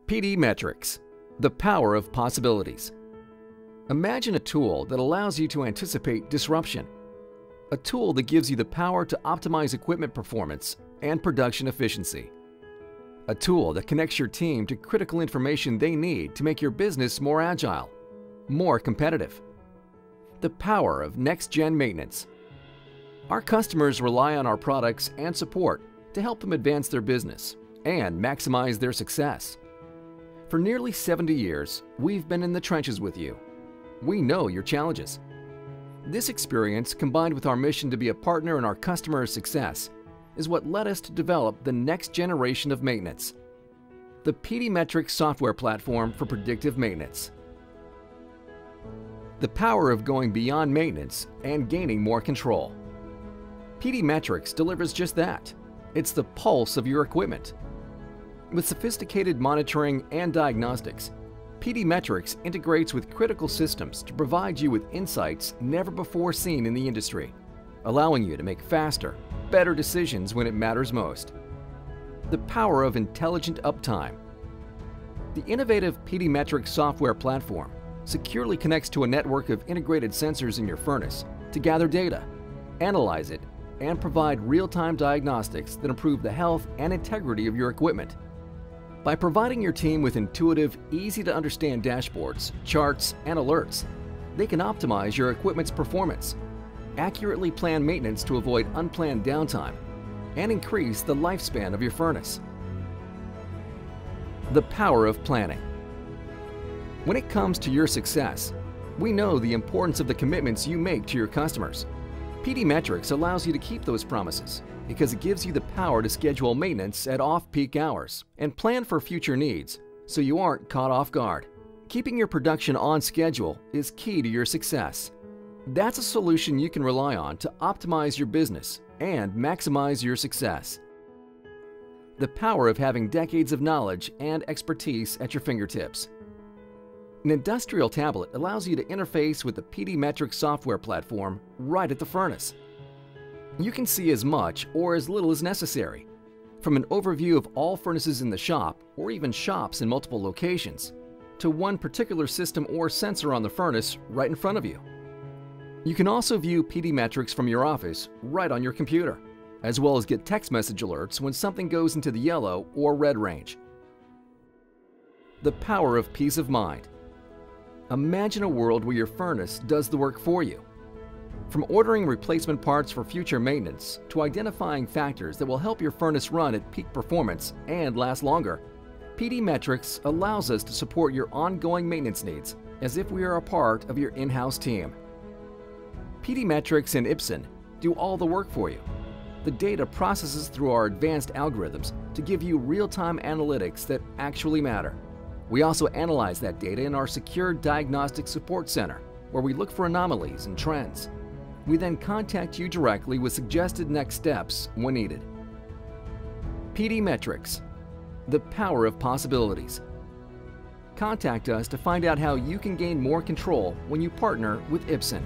PD Metrics, the power of possibilities. Imagine a tool that allows you to anticipate disruption. A tool that gives you the power to optimize equipment performance and production efficiency. A tool that connects your team to critical information they need to make your business more agile, more competitive. The power of next-gen maintenance. Our customers rely on our products and support to help them advance their business and maximize their success. For nearly 70 years, we've been in the trenches with you. We know your challenges. This experience, combined with our mission to be a partner in our customers' success, is what led us to develop the next generation of maintenance, the PD Metrics software platform for predictive maintenance. The power of going beyond maintenance and gaining more control. PD Metrics delivers just that. It's the pulse of your equipment. With sophisticated monitoring and diagnostics, PD Metrics integrates with critical systems to provide you with insights never before seen in the industry, allowing you to make faster, better decisions when it matters most. The power of intelligent uptime. The innovative PD Metrics software platform securely connects to a network of integrated sensors in your furnace to gather data, analyze it, and provide real-time diagnostics that improve the health and integrity of your equipment. By providing your team with intuitive, easy-to-understand dashboards, charts, and alerts, they can optimize your equipment's performance, accurately plan maintenance to avoid unplanned downtime, and increase the lifespan of your furnace. The power of planning. When it comes to your success, we know the importance of the commitments you make to your customers. PD Metrics allows you to keep those promises because it gives you the power to schedule maintenance at off-peak hours and plan for future needs so you aren't caught off guard. Keeping your production on schedule is key to your success. That's a solution you can rely on to optimize your business and maximize your success. The power of having decades of knowledge and expertise at your fingertips. An industrial tablet allows you to interface with the PD Metrics software platform right at the furnace. You can see as much or as little as necessary, from an overview of all furnaces in the shop or even shops in multiple locations, to one particular system or sensor on the furnace right in front of you. You can also view PD Metrics from your office right on your computer, as well as get text message alerts when something goes into the yellow or red range. The power of peace of mind. Imagine a world where your furnace does the work for you. From ordering replacement parts for future maintenance to identifying factors that will help your furnace run at peak performance and last longer, PD Metrics allows us to support your ongoing maintenance needs as if we are a part of your in-house team. PD Metrics and Ipsen do all the work for you. The data processes through our advanced algorithms to give you real-time analytics that actually matter. We also analyze that data in our secure diagnostic support center, where we look for anomalies and trends. We then contact you directly with suggested next steps when needed. PD Metrics, the power of possibilities. Contact us to find out how you can gain more control when you partner with Ipsen.